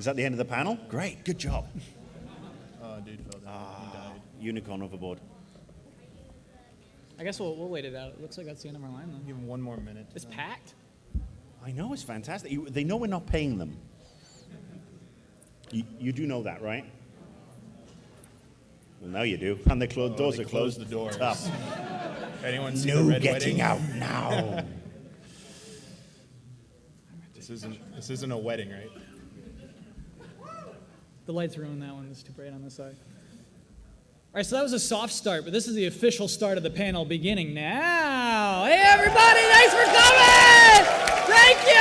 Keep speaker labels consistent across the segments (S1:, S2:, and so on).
S1: Is that the end of the panel? Great, good job.
S2: Oh, dude fell down. He died.
S1: Unicorn overboard.
S3: I guess we'll wait it out. It looks like that's the end of our line, though.
S2: Give him one more minute.
S3: It's packed.
S1: I know, it's fantastic. They know we're not paying them. You do know that, right? Well, now you do. And the doors are closed.
S2: The doors.
S1: Tough.
S2: Anyone see the
S1: No
S2: red
S1: getting
S2: wedding?
S1: out now.
S2: This isn't a wedding, right?
S3: The lights ruined that one. It's too bright on this side. All right, so that was a soft start, but this is the official start of the panel beginning now. Hey, everybody, thanks for coming! Thank you!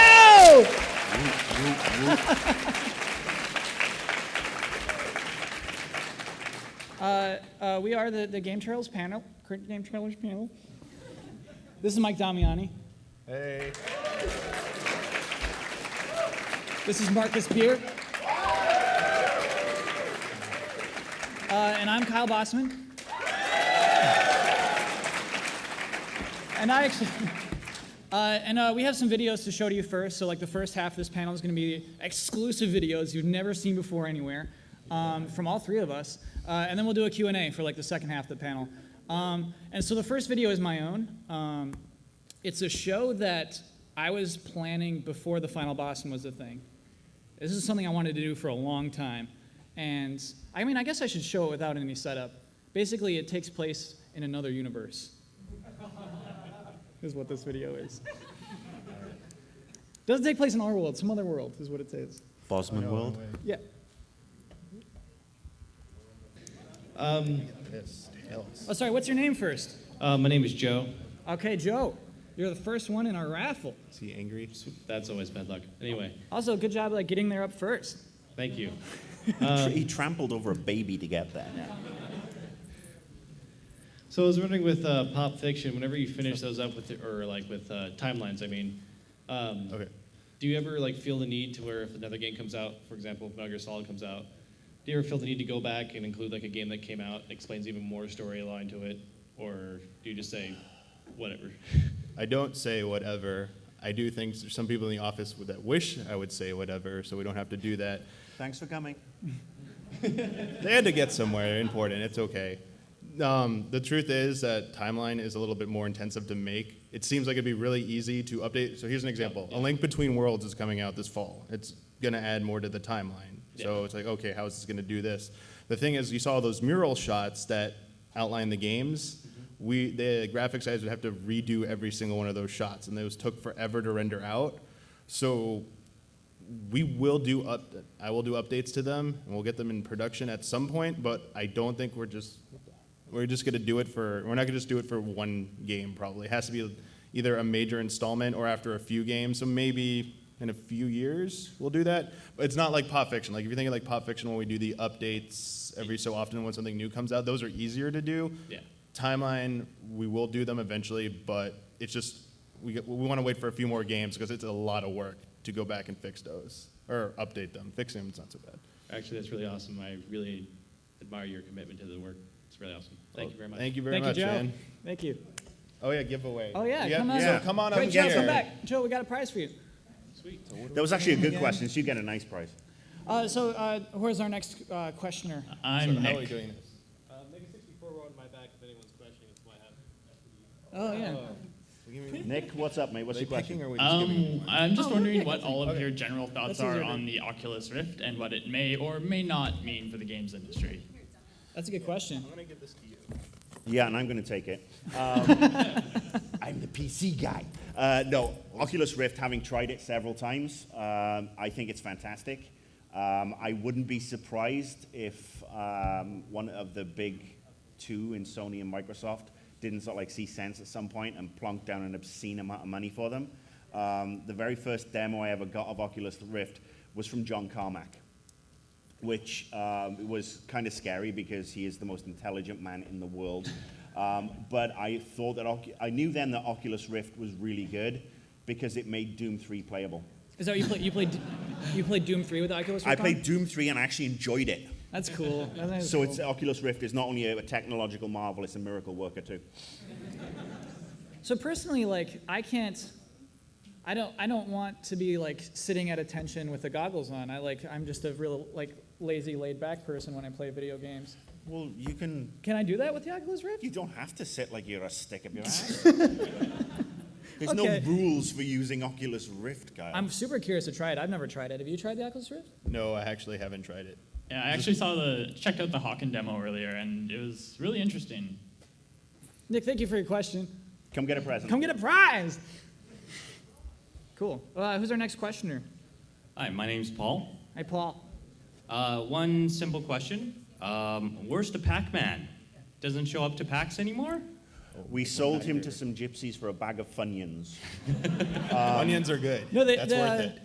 S3: We are the GameTrailers panel, current GameTrailers panel. This is Mike Damiani.
S2: Hey.
S3: This is Marcus Beer. And I'm Kyle Bosman. And I actually, we have some videos to show to you first. So like the first half of this panel is going to be exclusive videos you've never seen before anywhere from all three of us. And then we'll do a Q&A for like the second half of the panel. And so the first video is my own. It's a show that I was planning before the Final Bosman was a thing. This is something I wanted to do for a long time. And I mean, I guess I should show it without any setup. Basically, it takes place in another universe. Is what this video is. Doesn't take place in our world, some other world is what it says.
S1: Bosman World?
S3: Yeah.
S2: Yes. Tell us.
S3: Oh, sorry, what's your name first?
S4: My name is Joe.
S3: Okay, Joe. You're the first one in our raffle.
S2: Is he angry?
S4: That's always bad luck. Anyway,
S3: Also, good job like getting there up first.
S4: thank you.
S1: He trampled over a baby to get there.
S4: So I was wondering with Pop Fiction, whenever you finish those up with, timelines, I mean,
S2: Okay.
S4: do you ever like feel the need to where if another game comes out, for example, if Metal Gear Solid comes out, do you ever feel the need to go back and include like a game that came out, explains even more storyline to it, or do you just say whatever?
S2: I don't say whatever. I do think there's some people in the office that wish I would say whatever, so we don't have to do that.
S1: Thanks for coming.
S2: They had to get somewhere important. It's okay. The truth is that timeline is a little bit more intensive to make. It seems like it'd be really easy to update. So here's an example. A Link Between Worlds is coming out this fall. It's going to add more to the timeline. So it's like, okay, how is this going to do this? The thing is, you saw those mural shots that outline the games. The graphics guys would have to redo every single one of those shots, and those took forever to render out. So I will do updates to them, and we'll get them in production at some point, but I don't think we're just going to do it we're not going to just do it for one game probably. It has to be either a major installment or after a few games, so maybe in a few years we'll do that. But it's not like Pop Fiction. Like if you're thinking like Pop Fiction when we do the updates every so often when something new comes out, those are easier to do.
S4: Yeah.
S2: Timeline, we will do them eventually, but it's just, we want to wait for a few more games because it's a lot of work to go back and fix those, or update them. Fixing them is not so bad.
S4: Actually, that's really awesome. I really admire your commitment to the work. It's really awesome. Thank you very much.
S2: Thank you very
S3: Thank
S2: much,
S3: you, Joe.
S2: man.
S3: Thank you.
S2: Oh yeah, giveaway.
S3: Oh, yeah, come on.
S2: So come on
S3: Great,
S2: up
S3: Joe,
S2: here.
S3: come back. Joe, we got a prize for you.
S1: That was actually a good question, so you get a nice prize.
S3: Where's our next questioner?
S4: I'm
S2: How are we
S4: Nick.
S2: doing this?
S5: Make a 64 row on my back if anyone's questioning. It's my hat.
S3: Oh, yeah.
S1: Nick, what's up, mate? What's your question?
S2: Picking or are we just giving?
S6: I'm just wondering
S3: Nick,
S6: what all of
S2: okay.
S6: your general thoughts
S3: That's
S6: are
S3: easier to-
S6: on the Oculus Rift and what it may or may not mean for the games industry.
S3: That's a good question.
S2: I'm gonna give this to you.
S1: Yeah, and I'm going to take it. I'm the PC guy. No, Oculus Rift, having tried it several times, I think it's fantastic. I wouldn't be surprised if one of the big two in Sony and Microsoft didn't sort of like see sense at some point and plonk down an obscene amount of money for them. The very first demo I ever got of Oculus Rift was from John Carmack, which was kind of scary because he is the most intelligent man in the world. But I thought that I knew then that Oculus Rift was really good because it made Doom 3 playable.
S3: Is that what you played Doom 3 with the Oculus
S1: I
S3: Rift on?
S1: played Doom 3 and I actually enjoyed it.
S3: That's cool. That is
S1: So
S3: cool.
S1: it's Oculus Rift is not only a technological marvel, it's a miracle worker too.
S3: So personally, like, I can't I don't want to be like sitting at attention with the goggles on. I'm just a real like lazy, laid back person when I play video games.
S1: Well, you can.
S3: Can I do that with the Oculus Rift?
S1: You don't have to sit like you're a stick up your ass. There's
S3: Okay.
S1: no rules for using Oculus Rift, Kyle.
S3: I'm super curious to try it. I've never tried it. Have you tried the Oculus Rift?
S2: No, I actually haven't tried it.
S6: Yeah, I actually checked out the Hawken demo earlier, and it was really interesting.
S3: Nick, thank you for your question.
S1: Come get a present.
S3: Come get a prize. Cool. Who's our next questioner?
S7: Hi, my name's Paul.
S3: Hi, Paul.
S7: One simple question. Where's the Pac-Man? Doesn't show up to PAX anymore?
S1: We sold him to some gypsies for a bag of Funyuns.
S2: Onions are good.
S3: No,
S2: That's worth it.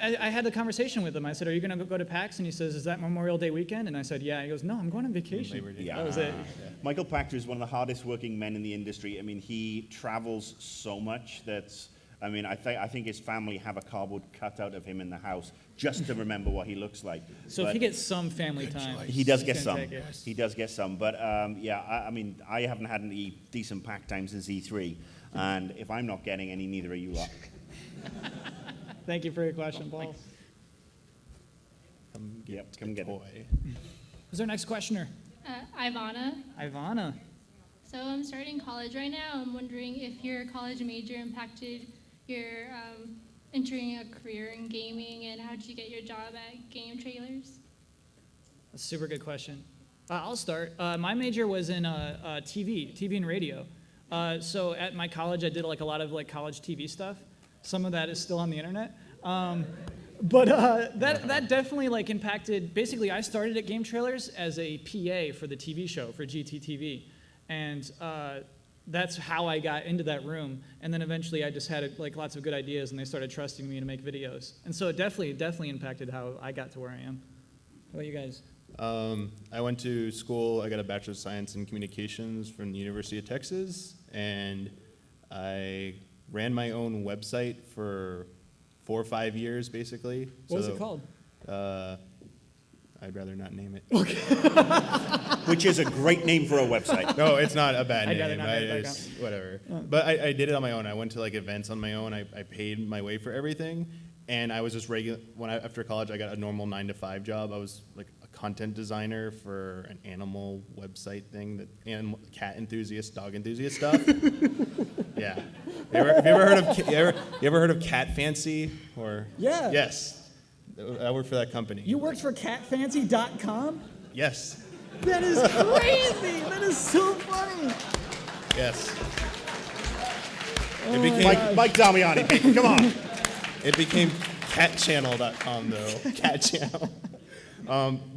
S3: I had a conversation with him. I said, "Are you going to go to PAX?" And he says, "Is that Memorial Day weekend?" And I said, "Yeah." He goes, "No, I'm going on vacation."
S2: Labor Day.
S3: That was it.
S1: Michael Pachter is one of the hardest working men in the industry. I mean, he travels so much that's, I mean, I think his family have a cardboard cutout of him in the house just to remember what he looks like.
S3: So
S1: But
S3: if he gets some family time,
S1: he does
S3: he's
S1: get
S3: gonna
S1: some.
S3: take it.
S1: He does get some. But yeah, I mean, I haven't had any decent pack time since E3. And if I'm not getting any, neither are you lot.
S3: Thank you for your question, Paul.
S1: Come get it.
S2: Toy.
S3: Who's our next questioner?
S8: Ivana.
S3: Ivana.
S8: So I'm starting college right now. I'm wondering if your college major impacted your entering a career in gaming, and how did you get your job at GameTrailers?
S3: That's a super good question. I'll start. My major was in TV and radio. So at my college, I did like a lot of like college TV stuff. Some of that is still on the internet. But that definitely like impacted. Basically, I started at GameTrailers as a PA for the TV show for GTTV, and that's how I got into that room. And then eventually, I just had like lots of good ideas, and they started trusting me to make videos. And so it definitely impacted how I got to where I am. How about you guys?
S2: I went to school. I got a Bachelor of Science in Communications from the University of Texas, and I ran my own website for 4 or 5 years, basically.
S3: What was it called?
S2: I'd rather not name it.
S1: Which is a great name for a website.
S2: No, it's not a bad
S3: I'd rather
S2: name.
S3: not name it back
S2: It's whatever. But I did it on my own. I went to like events on my own. I paid my way for everything, and I was just regular. After college, I got a normal 9-to-5 job. I was like a content designer for an animal website thing, cat enthusiast, dog enthusiast stuff. Yeah. You ever heard of Cat Fancy? Or
S3: Yeah.
S2: Yes. I worked for that company.
S3: You worked for catfancy.com?
S2: Yes.
S3: That is crazy. That is so funny.
S2: Yes.
S3: Oh
S2: It became
S1: Mike Damiani, baby, come on.
S2: It became catchannel.com though. Cat channel.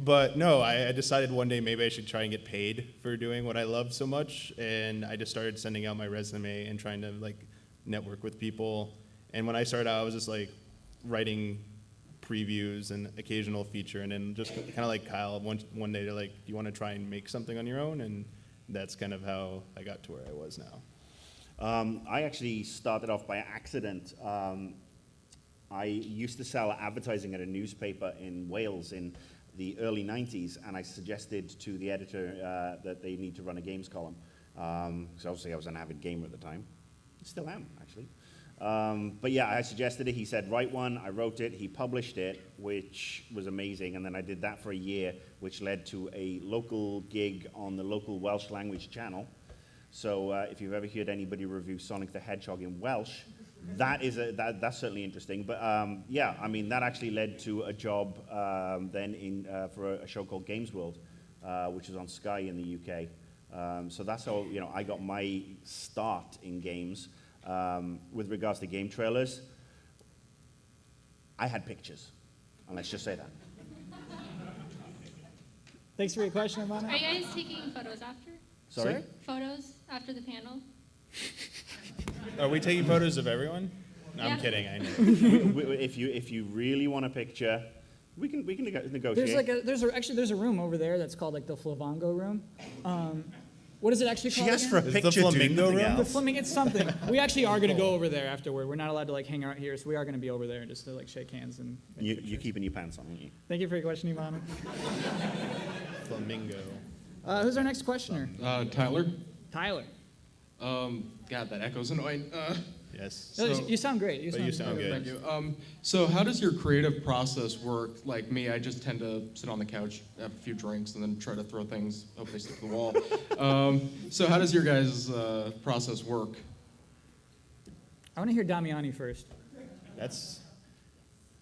S2: But no, I decided one day maybe I should try and get paid for doing what I love so much, and I just started sending out my resume and trying to like network with people. And when I started out, I was just like writing previews and occasional feature, and then just kind of like Kyle, one day they're like, "Do you want to try and make something on your own?" And that's kind of how I got to where I was now.
S1: I actually started off by accident. I used to sell advertising at a newspaper in Wales in the early 90s, and I suggested to the editor that they need to run a games column. Because obviously I was an avid gamer at the time. Still am, actually. But yeah, I suggested it. He said, write one. I wrote it. He published it, which was amazing. And then I did that for a year, which led to a local gig on the local Welsh language channel. So if you've ever heard anybody review Sonic the Hedgehog in Welsh, that's certainly interesting. But yeah, I mean, that actually led to a job then for a show called Games World, which is on Sky in the UK. So that's how I got my start in games. With regards to GameTrailers, I had pictures, and let's just say that.
S3: Thanks for your question,
S8: Are
S3: Ivana.
S8: you guys taking photos after?
S1: Sorry?
S8: Photos after the panel?
S2: Are we taking photos of everyone? No,
S8: Yeah.
S2: I'm kidding. I know.
S1: If you really want a picture, we can negotiate.
S3: There's a room over there that's called like the Flavango room. What is it actually
S1: She
S3: called?
S1: asked for a
S3: again?
S2: Is the
S1: picture, dude.
S2: flamingo
S1: Nothing
S2: room?
S3: The
S1: else.
S3: Flamingo. It's something. We actually are going to go over there afterward. We're not allowed to like hang out here, so we are going to be over there just to like shake hands and. Make
S1: You're
S3: pictures.
S1: keeping your pants on, aren't you?
S3: Thank you for your question, Ivana.
S2: Flamingo.
S3: Who's our next questioner?
S9: Tyler.
S3: Tyler.
S9: God, that echo's annoying.
S2: Yes.
S3: No, you sound great.
S2: But you sound good.
S9: Thank you. So how does your creative process work? Like me, I just tend to sit on the couch, have a few drinks, and then try to throw things, hopefully stick to the wall. So how does your guys' process work?
S3: I want to hear Damiani first.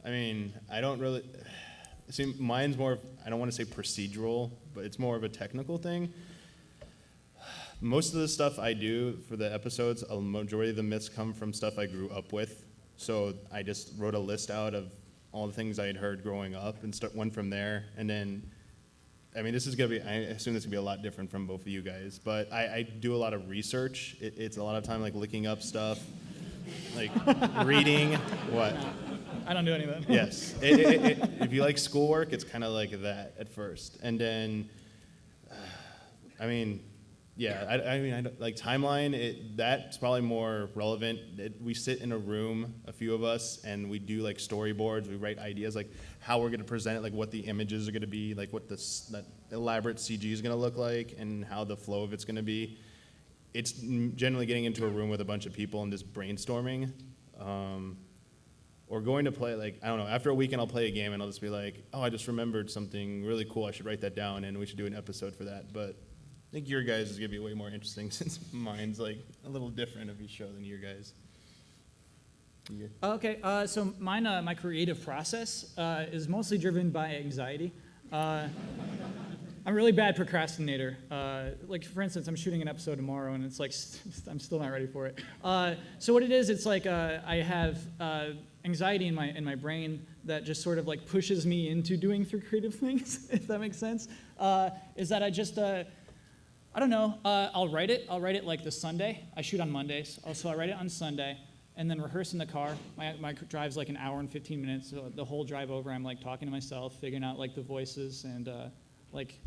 S2: I don't really, see, mine's more, I don't want to say procedural, but it's more of a technical thing. Most of the stuff I do for the episodes, a majority of the myths come from stuff I grew up with. So I just wrote a list out of all the things I had heard growing up and went from there. And then, this is going to be, I assume this is going to be a lot different from both of you guys, but I do a lot of research. It's a lot of time like looking up stuff, like reading, what?
S3: I don't do any of that.
S2: Yes. If you like schoolwork, it's kind of like that at first. And then, like timeline, that's probably more relevant. We sit in a room, a few of us, and we do like storyboards. We write ideas like how we're going to present it, like what the images are going to be, like what that elaborate CG is going to look like, and how the flow of it's going to be. It's generally getting into a room with a bunch of people and just brainstorming. Or going to play, like, I don't know, after a weekend I'll play a game and I'll just be like, oh, I just remembered something really cool, I should write that down and we should do an episode for that. But I think your guys is going to be way more interesting since mine's like a little different of each show than your guys. Yeah.
S3: Okay, so mine, my creative process is mostly driven by anxiety. I'm a really bad procrastinator. Like, for instance, I'm shooting an episode tomorrow, and it's like, I'm still not ready for it. So what it is, it's like I have anxiety in my brain that just sort of like pushes me into doing through creative things, if that makes sense. Is that I just, I don't know, I'll write it like the Sunday. I shoot on Mondays, so I write it on Sunday, and then rehearse in the car. My drive's like an hour and 15 minutes, so the whole drive over I'm like talking to myself, figuring out like the voices, and like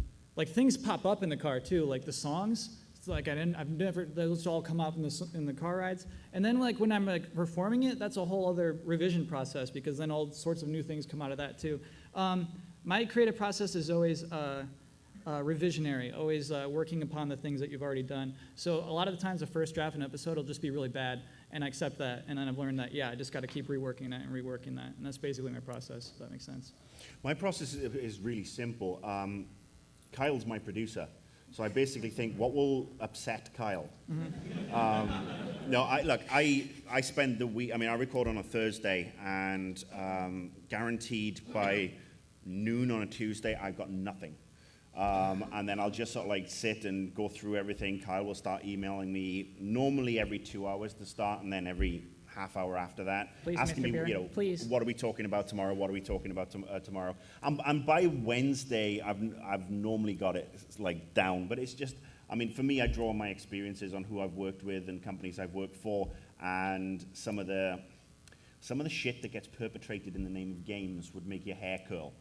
S3: things pop up in the car too, like the songs. It's like I've never, those all come up in the car rides. And then like when I'm like performing it, that's a whole other revision process because then all sorts of new things come out of that too. My creative process is always revisionary, always working upon the things that you've already done. So a lot of the times the first draft of an episode will just be really bad, and I accept that. And then I've learned that, yeah, I just got to keep reworking that and reworking that. And that's basically my process, if that makes sense.
S1: My process is really simple. Kyle's my producer. So I basically think, what will upset Kyle? Mm-hmm. I spend the week, I record on a Thursday, and guaranteed by noon on a Tuesday, I've got nothing. And then I'll just sort of like sit and go through everything. Kyle will start emailing me normally every 2 hours to start, and then every half hour after that,
S3: please,
S1: asking
S3: Mr.
S1: me,
S3: Barron, please.
S1: What are we talking about tomorrow? What are we talking about tomorrow? And by Wednesday, I've normally got it like down. But it's just, for me, I draw on my experiences on who I've worked with and companies I've worked for, and some of the shit that gets perpetrated in the name of games would make your hair curl.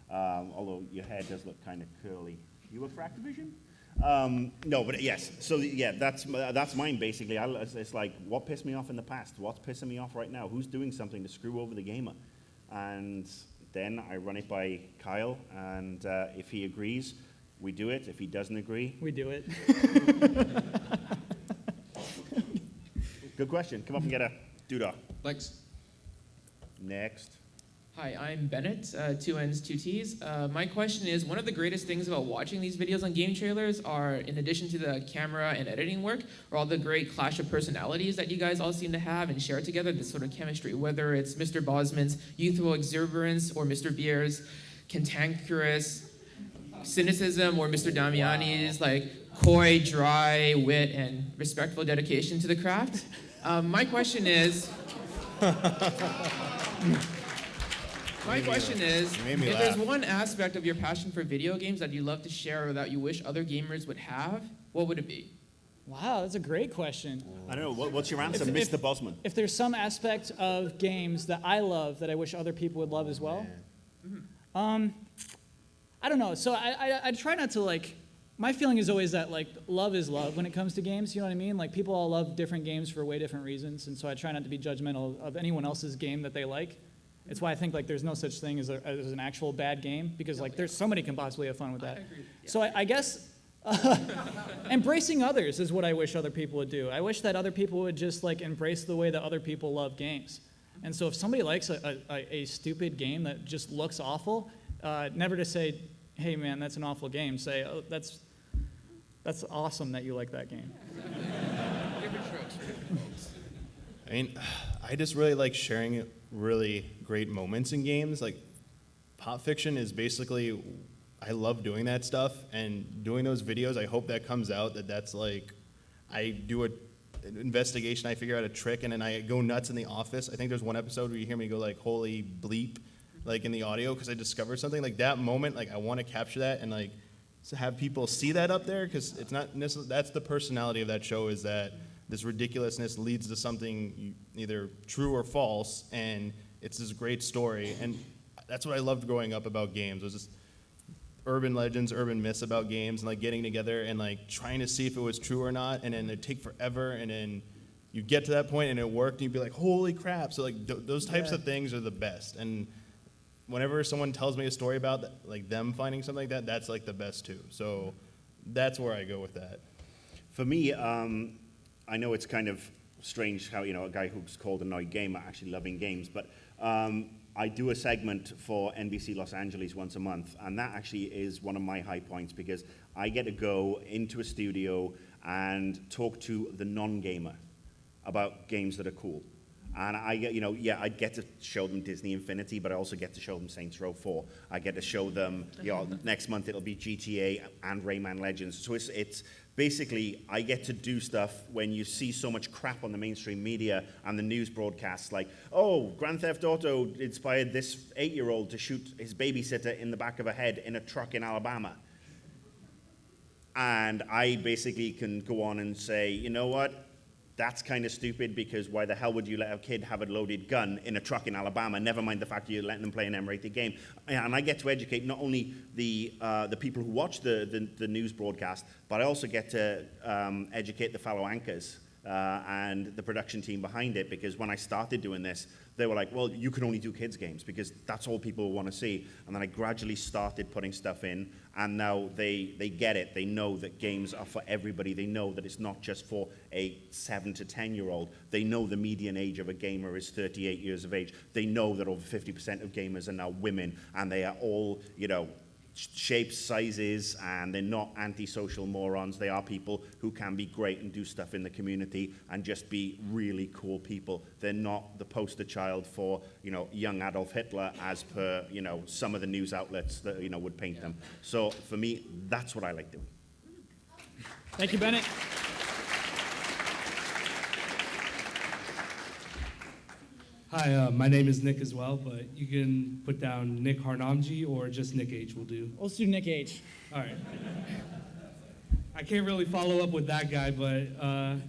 S1: Although your hair does look kind of curly. You work for Activision? No, but yes. So yeah, that's mine basically. It's like, what pissed me off in the past? What's pissing me off right now? Who's doing something to screw over the gamer? And then I run it by Kyle, and if he agrees, we do it. If he doesn't agree,
S3: we do it.
S1: Good question. Come up and get a doodah.
S9: Thanks.
S1: Next.
S10: Hi, I'm Bennett, 2 N's, 2 T's. My question is, one of the greatest things about watching these videos on GameTrailers are, in addition to the camera and editing work, are all the great clash of personalities that you guys all seem to have and share together, this sort of chemistry, whether it's Mr. Bosman's youthful exuberance or Mr. Bier's cantankerous cynicism or Mr. Damiani's like coy, dry wit and respectful dedication to the craft. My question is... My question is, if there's one aspect of your passion for video games that you love to share or that you wish other gamers would have, what would it be?
S3: Wow, that's a great question.
S1: I don't know. What's your answer, Mr. Bosman?
S3: If there's some aspect of games that I love that I wish other people would love as well, I don't know. So I try not to like. My feeling is always that like love is love when it comes to games. You know what I mean? Like people all love different games for way different reasons, and so I try not to be judgmental of anyone else's game that they like. It's why I think like there's no such thing as an actual bad game, because like there's somebody can possibly have fun with that.
S10: I agree. Yeah.
S3: So I guess Embracing others is what I wish other people would do. I wish that other people would just like embrace the way that other people love games. And so if somebody likes a stupid game that just looks awful, never to say, hey man, that's an awful game. Say, oh, that's awesome that you like that game.
S2: I mean, I just really like sharing really great moments in games. Like, Pop Fiction is basically, I love doing that stuff, and doing those videos, I hope that comes out, that's like, I do an investigation, I figure out a trick, and then I go nuts in the office. I think there's one episode where you hear me go like, holy bleep, like in the audio, because I discovered something. Like that moment, like I want to capture that, and like to have people see that up there, because it's not necessarily, that's the personality of that show, is that this ridiculousness leads to something either true or false, and it's this great story. And that's what I loved growing up about games, was just urban legends, urban myths about games, and like getting together and like trying to see if it was true or not, and then it'd take forever, and then you get to that point and it worked, and you'd be like, holy crap. So like those types of things are the best. And whenever someone tells me a story about like them finding something like that, that's like the best too. So that's where I go with that.
S1: For me, I know it's kind of strange how, a guy who's called Annoyed Gamer actually loving games, but I do a segment for NBC Los Angeles once a month, and that actually is one of my high points, because I get to go into a studio and talk to the non-gamer about games that are cool. And I get, I get to show them Disney Infinity, but I also get to show them Saints Row 4. I get to show them, next month it'll be GTA and Rayman Legends. So it's basically, I get to do stuff when you see so much crap on the mainstream media and the news broadcasts, like, oh, Grand Theft Auto inspired this 8-year-old to shoot his babysitter in the back of a head in a truck in Alabama. And I basically can go on and say, you know what? That's kind of stupid, because why the hell would you let a kid have a loaded gun in a truck in Alabama? Never mind the fact that you're letting them play an M-rated game. And I get to educate not only the people who watch the news broadcast, but I also get to educate the fellow anchors and the production team behind it, because when I started doing this, they were like, well, you can only do kids games because that's all people want to see. And then I gradually started putting stuff in, and now they get it. They know that games are for everybody. They know that it's not just for a 7 to 10-year-old. They know the median age of a gamer is 38 years of age. They know that over 50% of gamers are now women, and they are all, shapes, sizes, and they're not antisocial morons. They are people who can be great and do stuff in the community and just be really cool people. They're not the poster child for, young Adolf Hitler, as per, some of the news outlets that, would paint them. So for me, that's what I like doing.
S3: Thank you, Bennett.
S11: Hi, my name is Nick as well, but you can put down Nick Harnamji or just Nick H will do.
S3: Let's do Nick H.
S11: All right. I can't really follow up with that guy, but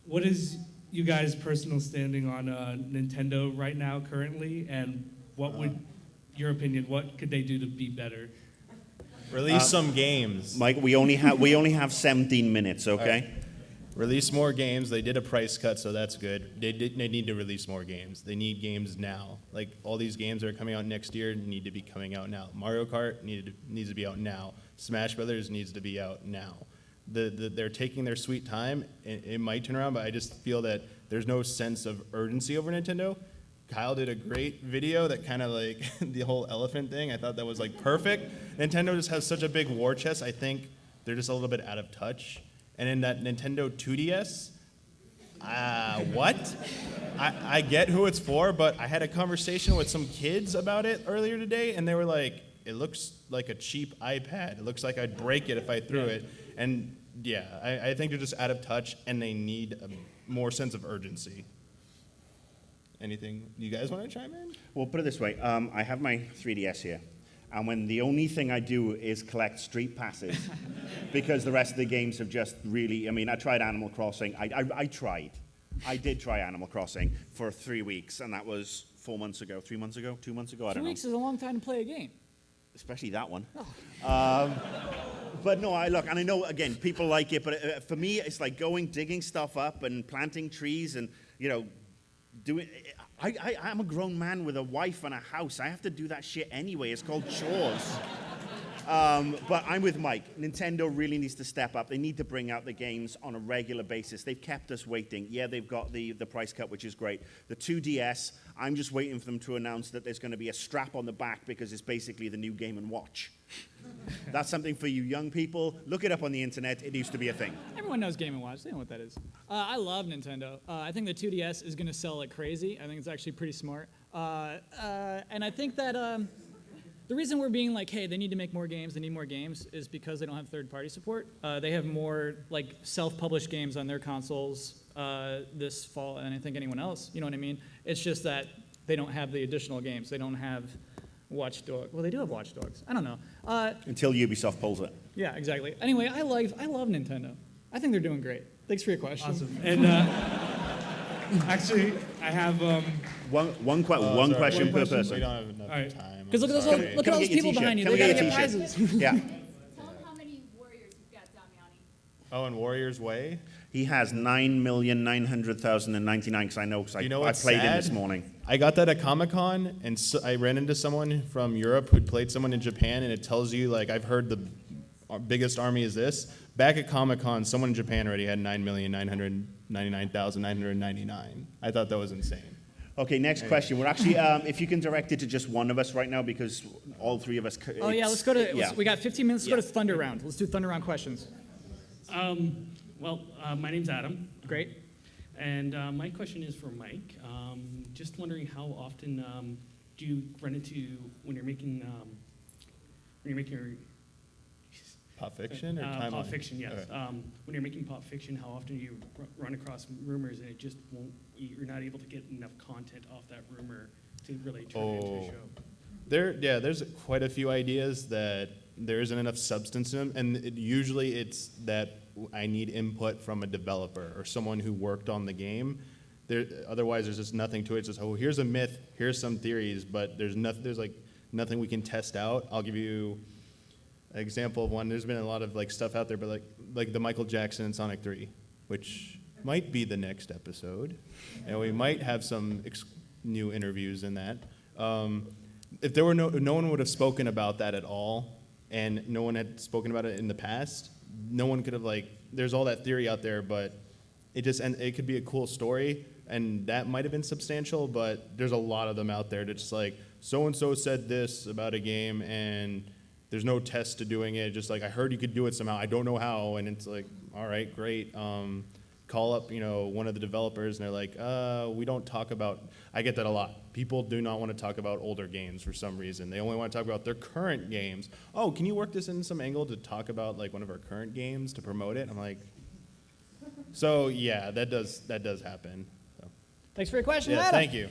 S11: what is you guys' personal standing on Nintendo right now currently, and what would your opinion, what could they do to be better?
S2: Release some games.
S1: Mike, we only have 17 minutes, okay?
S2: Right. Release more games. They did a price cut, so that's good. They need to release more games. They need games now. Like, all these games that are coming out next year need to be coming out now. Mario Kart needs to be out now. Smash Brothers needs to be out now. They're taking their sweet time. It might turn around, but I just feel that there's no sense of urgency over Nintendo. Kyle did a great video that kind of like the whole elephant thing. I thought that was like perfect. Nintendo just has such a big war chest. I think they're just a little bit out of touch. And in that Nintendo 2DS, what? I get who it's for, but I had a conversation with some kids about it earlier today, and they were like, it looks like a cheap iPad. It looks like I'd break it if I threw it. And yeah, I think they're just out of touch, and they need a more sense of urgency. Anything you guys want to chime in?
S1: Well, put it this way. I have my 3DS here. And when the only thing I do is collect street passes, because the rest of the games have just really, I tried Animal Crossing. I tried. I did try Animal Crossing for 3 weeks, and that was 4 months ago, 3 months ago, 2 months ago, I don't know.
S3: 2 weeks is a long time to play a game.
S1: Especially that one. But no, and I know, again, people like it, but for me, it's like digging stuff up and planting trees and, doing. I'm a grown man with a wife and a house. I have to do that shit anyway. It's called chores. But I'm with Mike. Nintendo really needs to step up. They need to bring out the games on a regular basis. They've kept us waiting. Yeah, they've got the price cut, which is great. The 2DS, I'm just waiting for them to announce that there's going to be a strap on the back because it's basically the new Game & Watch. That's something for you young people. Look it up on the internet. It used to be a thing.
S3: Everyone knows Game & Watch. They know what that is. I love Nintendo. I think the 2DS is going to sell like crazy. I think it's actually pretty smart. And I think that the reason we're being like, hey, they need to make more games, they need more games, is because they don't have third-party support. They have more like self-published games on their consoles this fall than I think anyone else. You know what I mean? It's just that they don't have the additional games. They don't have Watch Dogs. Well, they do have Watch Dogs. I don't know.
S1: Until Ubisoft pulls it.
S3: Yeah, exactly. Anyway, I love Nintendo. I think they're doing great. Thanks for your question.
S11: Awesome. And actually, I have
S1: one question per person.
S2: We don't have enough
S11: All right.
S2: time.
S3: Because look at all those people behind you. They gotta get prizes.
S1: Yeah.
S8: Tell them how many warriors you've got, Damiani.
S2: Oh, and Warrior's Way?
S1: He has 9,900,099 because I know because
S2: You know
S1: I
S2: what's
S1: played
S2: sad?
S1: it this morning.
S2: I got that at Comic-Con, and so I ran into someone from Europe who'd played someone in Japan, and it tells you, like, I've heard the biggest army is this. Back at Comic-Con, someone in Japan already had 9,999,999. I thought that was insane.
S1: Okay, next question. We're actually, if you can direct it to just one of us right now because all three of us.
S3: Oh yeah, let's go to.
S1: Yeah.
S3: We got 15 minutes. Let's go to Thunder Round. Let's do Thunder Round questions.
S12: My name's Adam,
S3: Great.
S12: and my question is for Mike. Just wondering how often do you run into when you're making your
S2: Pop fiction or
S12: pop
S2: timeline?
S12: fiction? Yes.
S2: Okay.
S12: When you're making pop fiction, how often do you run across rumors and it just won't? You're not able to get enough content off that rumor to really turn it into a show.
S2: There's quite a few ideas that there isn't enough substance in them, and usually it's that I need input from a developer or someone who worked on the game. Otherwise, there's just nothing to it. It's just, oh, here's a myth, here's some theories, but there's nothing we can test out. I'll give you an example of one. There's been a lot of like stuff out there, but like the Michael Jackson and Sonic 3, which might be the next episode, and we might have some new interviews in that. If there were no one would have spoken about that at all, and no one had spoken about it in the past, no one could have there's all that theory out there, but it could be a cool story, and that might have been substantial, but there's a lot of them out there that's just like, so-and-so said this about a game, and there's no test to doing it, just like, I heard you could do it somehow, I don't know how, and it's like, all right, great, call up, one of the developers, and they're like, we don't talk about, I get that a lot. People do not want to talk about older games for some reason. They only want to talk about their current games. Oh, can you work this in some angle to talk about like one of our current games to promote it? I'm like, so yeah, that does happen. So.
S3: Thanks for your question,
S2: Yeah,
S3: Adam.
S2: thank you.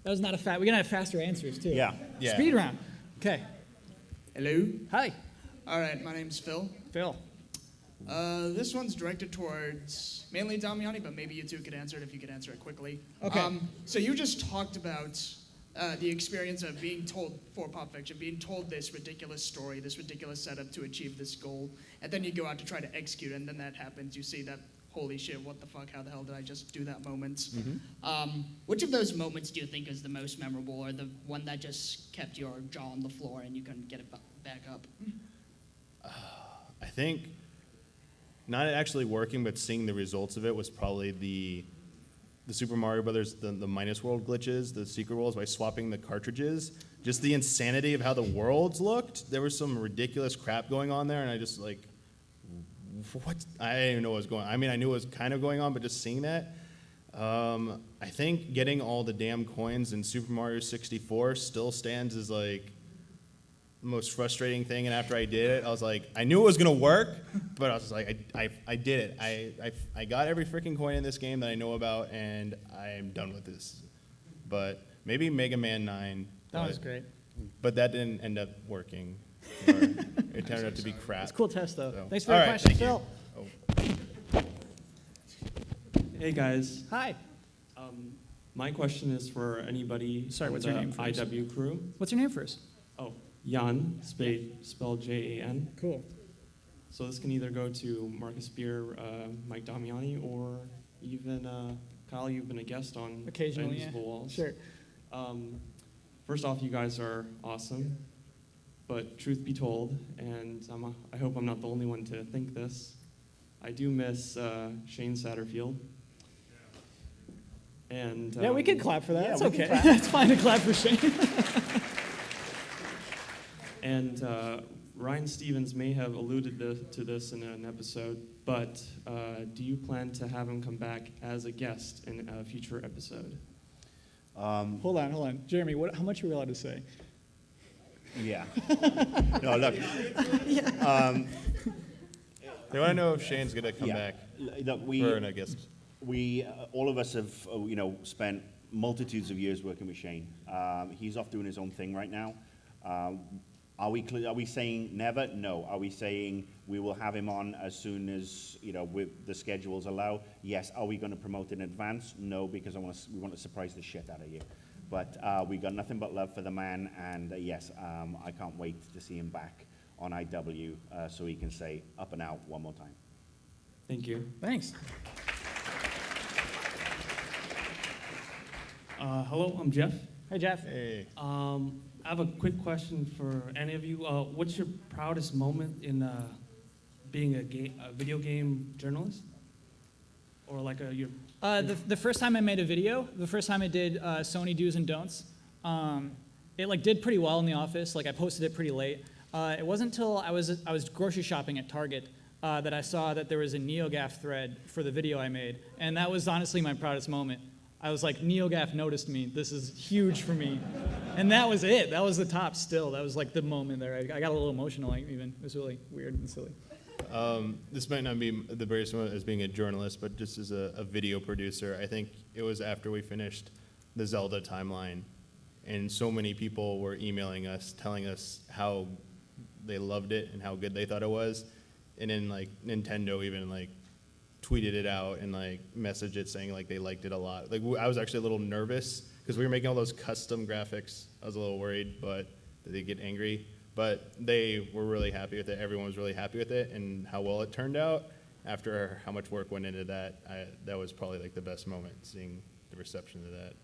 S3: That was not a We're gonna have faster answers too.
S1: Yeah.
S3: Speed round. Okay.
S13: Hello.
S3: Hi,
S13: All right, my name's Phil.
S3: Phil.
S13: This one's directed towards mainly Damiani, but maybe you two could answer it if you could answer it quickly.
S3: Okay.
S13: So you just talked about the experience of being told for Pop Fiction, being told this ridiculous story, this ridiculous setup to achieve this goal, and then you go out to try to execute it, and then that happens. You see that, holy shit, what the fuck, how the hell did I just do that moment?
S3: Mm-hmm.
S13: Which of those moments do you think is the most memorable, or the one that just kept your jaw on the floor and you couldn't get it back up?
S2: I think not actually working, but seeing the results of it was probably the Super Mario Brothers, the minus world glitches, the secret worlds by swapping the cartridges. Just the insanity of how the worlds looked. There was some ridiculous crap going on there, and I just like, what? I didn't even know what was going on. I mean, I knew it was kind of going on, but just seeing that. I think getting all the damn coins in Super Mario 64 still stands as like the most frustrating thing, and after I did it, I was like, I knew it was gonna work, but I was just like, I did it. I got every freaking coin in this game that I know about, and I'm done with this. But maybe Mega Man 9.
S3: That was great.
S2: But that didn't end up working. It turned out to be crap.
S3: It's a cool test though.
S2: So.
S3: Thanks for
S2: All
S3: your
S2: right,
S3: question,
S2: thank you.
S3: Phil.
S14: Hey guys.
S3: Hi.
S14: My question is for anybody
S3: Sorry,
S14: from
S3: what's
S14: the
S3: your name first?
S14: IW crew.
S3: What's your name first?
S14: Oh, Jan, spelled Jan.
S3: Cool.
S14: So this can either go to Marcus Beer, Mike Damiani, or even Kyle. You've been a guest on
S3: Occasionally,
S14: Invisible
S3: yeah.
S14: Walls.
S3: Sure.
S14: First off, you guys are awesome. but truth be told, and I hope I'm not the only one to think this, I do miss Shane Satterfield. And
S3: Yeah, we can clap for that.
S1: Yeah,
S3: It's
S1: we can
S3: okay.
S1: clap.
S3: It's fine to clap for Shane.
S14: And Ryan Stevens may have alluded to this in an episode, but do you plan to have him come back as a guest in a future episode?
S3: Hold on. Jeremy, how much are we allowed to say?
S1: Yeah. No, look.
S2: They want to know if Shane's going to come back
S1: Look,
S2: for a guest.
S1: We all of us have, spent multitudes of years working with Shane. He's off doing his own thing right now. Are we saying never? No. Are we saying we will have him on as soon as with the schedules allow? Yes. Are we going to promote in advance? No, because we want to surprise the shit out of you. But we got nothing but love for the man, and yes, I can't wait to see him back on IW so he can say up and out one more time.
S14: Thank you.
S3: Thanks.
S12: Hello, I'm Jeff.
S3: Hi, Jeff.
S2: Hey.
S12: I have a quick question for any of you. What's your proudest moment in being a video game journalist? Or like your...
S3: The first time I made a video, the first time I did Sony do's and don'ts, it did pretty well in the office. I posted it pretty late. It wasn't until I was grocery shopping at Target that I saw that there was a NeoGAF thread for the video I made, and that was honestly my proudest moment. I was like, NeoGAF noticed me. This is huge for me. And that was it. That was the top still. That was the moment there. I got a little emotional even. It was really weird and silly.
S2: This might not be the greatest one as being a journalist, but just as a video producer, I think it was after we finished the Zelda timeline, and so many people were emailing us, telling us how they loved it and how good they thought it was, and then Nintendo even tweeted it out and messaged it saying they liked it a lot. I was actually a little nervous because we were making all those custom graphics. I was a little worried, but that they'd get angry. But they were really happy with it. Everyone was really happy with it and how well it turned out. After how much work went into that, that was probably the best moment, seeing the reception to that.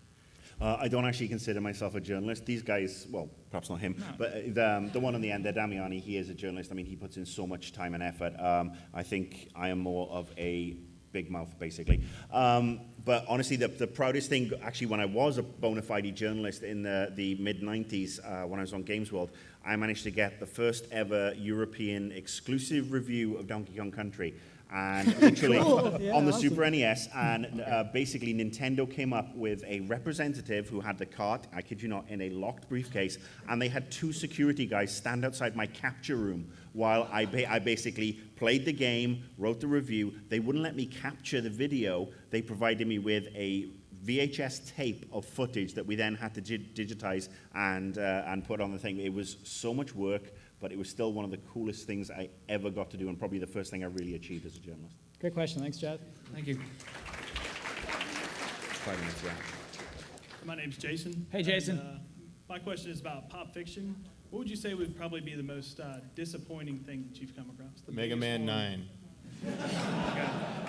S1: I don't actually consider myself a journalist. These guys, well, perhaps not him, but the one on the end there, Damiani, he is a journalist. I mean, he puts in so much time and effort. I think I am more of a big mouth, basically. But honestly, the proudest thing, actually, when I was a bona fide journalist in the mid-90s, when I was on Games World, I managed to get the first ever European exclusive review of Donkey Kong Country. And literally on the Super NES, and basically Nintendo came up with a representative who had the cart, I kid you not, in a locked briefcase, and they had two security guys stand outside my capture room while I basically played the game, wrote the review. They wouldn't let me capture the video. They provided me with a VHS tape of footage that we then had to digitize and put on the thing. It was so much work, but it was still one of the coolest things I ever got to do, and probably the first thing I really achieved as a journalist.
S3: Great question. Thanks, Jeff.
S12: Thank you.
S1: 5 minutes, yeah.
S15: My name's Jason.
S3: Hey, Jason.
S15: My question is about pop fiction. What would you say would probably be the most disappointing thing that you've come across?
S2: Mega Man 9.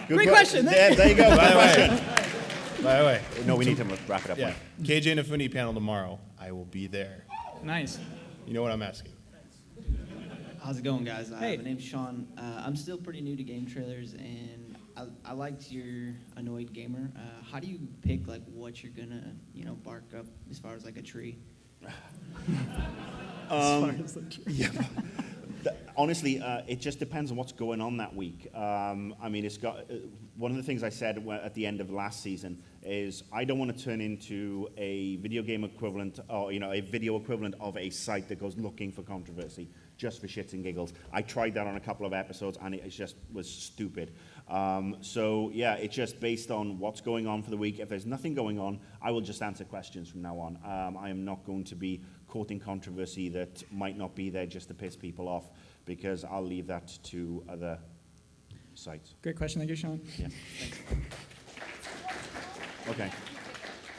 S3: Great question.
S1: There you go.
S2: By the way.
S1: No, we need to wrap it up.
S2: Yeah. KJ Infinity panel tomorrow. I will be there.
S3: Nice.
S2: You know what I'm asking.
S16: How's it going, guys?
S3: Hey.
S16: My name's Sean. I'm still pretty new to game trailers, and I liked your Annoyed Gamer. How do you pick what you're gonna bark up as far as a tree?
S1: Yeah. Honestly, it just depends on what's going on that week. I mean, it's got one of the things I said at the end of last season is I don't want to turn into a video game equivalent or a video equivalent of a site that goes looking for controversy just for shits and giggles. I tried that on a couple of episodes and it just was stupid. So yeah, it's just based on what's going on for the week. If there's nothing going on, I will just answer questions from now on. I am not going to be caught in controversy that might not be there just to piss people off, because I'll leave that to other sites.
S3: Great question. Thank you, Sean.
S1: Yeah. Okay.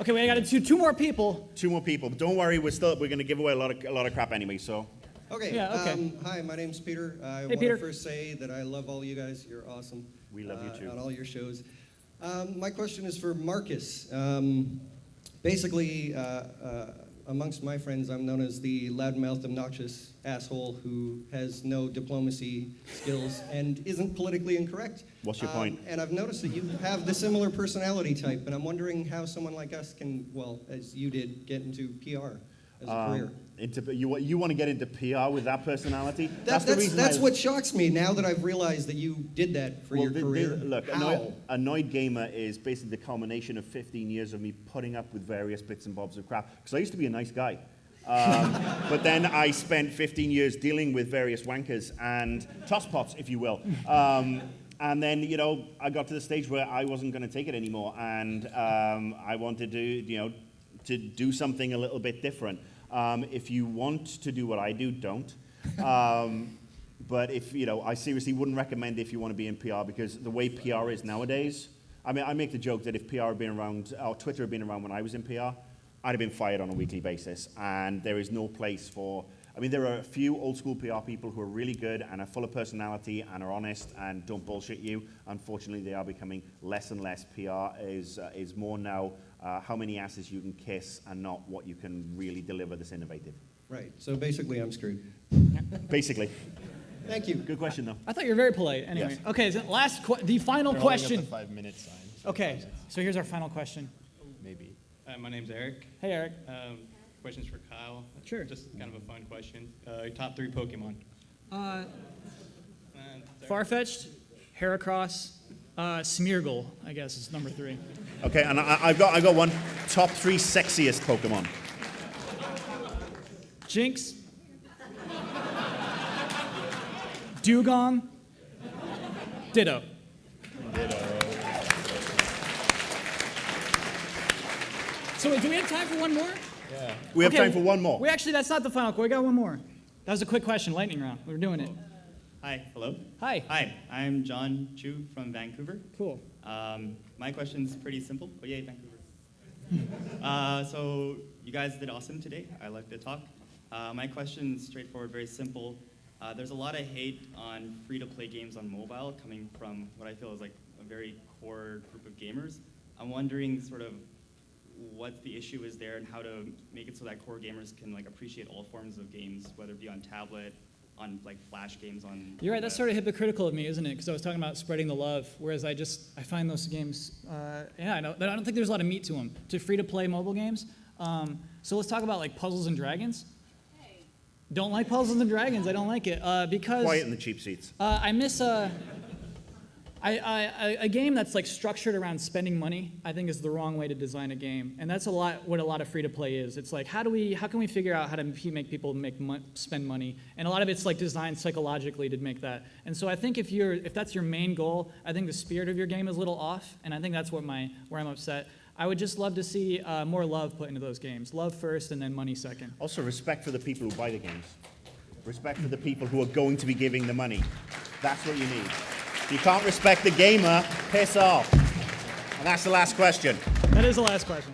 S3: Okay, we got two more people.
S1: Two more people. But don't worry, we're going to give away a lot of crap anyway. So.
S17: Okay.
S3: Yeah, okay.
S17: Hi, my name's Peter. I
S3: Hey, Peter.
S17: want to first say that I love all you guys. You're awesome.
S1: We love you too.
S17: On all your shows. My question is for Marcus. Basically, amongst my friends, I'm known as the loudmouthed, obnoxious asshole who has no diplomacy skills and isn't politically incorrect.
S1: What's your point?
S17: And I've noticed that you have the similar personality type, and I'm wondering how someone like us can, well, as you did, get into PR as a career.
S1: You want to get into PR with that personality? That's
S17: what shocks me now that I've realized that you did that for your career.
S1: Look,
S17: How?
S1: Annoyed Gamer is basically the culmination of 15 years of me putting up with various bits and bobs of crap. Because I used to be a nice guy. But then I spent 15 years dealing with various wankers and tosspots, if you will. And then, I got to the stage where I wasn't going to take it anymore. And I wanted to do something a little bit different. If you want to do what I do, don't. But I seriously wouldn't recommend if you want to be in PR, because the way PR is nowadays, I mean, I make the joke that if PR had been around, or Twitter had been around when I was in PR, I'd have been fired on a weekly basis. And there is no place for, there are a few old school PR people who are really good and are full of personality and are honest and don't bullshit you. Unfortunately, they are becoming less and less. PR is more now how many asses you can kiss and not what you can really deliver that's innovative.
S17: Right, so basically I'm screwed.
S1: Basically.
S17: Thank you.
S1: Good question, though.
S3: I thought you were very polite. Anyway,
S1: Yes.
S3: okay. So the final
S2: They're holding up
S3: question.
S2: the 5-minute sign.
S3: Okay, so here's our final question.
S2: Maybe.
S4: My name's Eric.
S3: Hey, Eric.
S4: Question's for Kyle.
S3: Sure.
S4: Just kind of a fun question. Top 3 Pokemon.
S3: Farfetch'd, Heracross, Smeargle, I guess is number 3.
S1: Okay, and I've got one. Top 3 sexiest Pokemon.
S3: Jinx, Dugong, Ditto. So do we have time for one more?
S2: Yeah.
S1: We have time for one more.
S3: That's not the final question. We got one more. That was a quick question, lightning round. We're doing it.
S18: Hi, hello.
S3: Hi.
S18: Hi, I'm John Chu from Vancouver.
S3: Cool.
S18: My question's pretty simple. Oh, yay, Vancouver. So you guys did awesome today. I liked the talk. My question's straightforward, very simple. There's a lot of hate on free-to-play games on mobile coming from what I feel is like a very core group of gamers. I'm wondering sort of what the issue is there and how to make it so that core gamers can appreciate all forms of games, whether it be on tablet, on flash games, on.
S3: You're right. That's sort of hypocritical of me, isn't it? Because I was talking about spreading the love, whereas I find those games. I don't think there's a lot of meat to them. To free-to-play mobile games. So let's talk about Puzzles and Dragons. Don't like Puzzles and Dragons. I don't like it because.
S1: Quiet in the cheap seats.
S3: I miss a game that's structured around spending money. I think is the wrong way to design a game, and that's what a lot of free to play is. It's how can we figure out how to make people spend money? And a lot of it's designed psychologically to make that. And so I think if that's your main goal, I think the spirit of your game is a little off, and I think that's where I'm upset. I would just love to see more love put into those games. Love first, and then money second.
S1: Also, respect for the people who buy the games. Respect for the people who are going to be giving the money. That's what you need. If you can't respect the gamer, piss off. And that's the last question.
S3: That is the last question.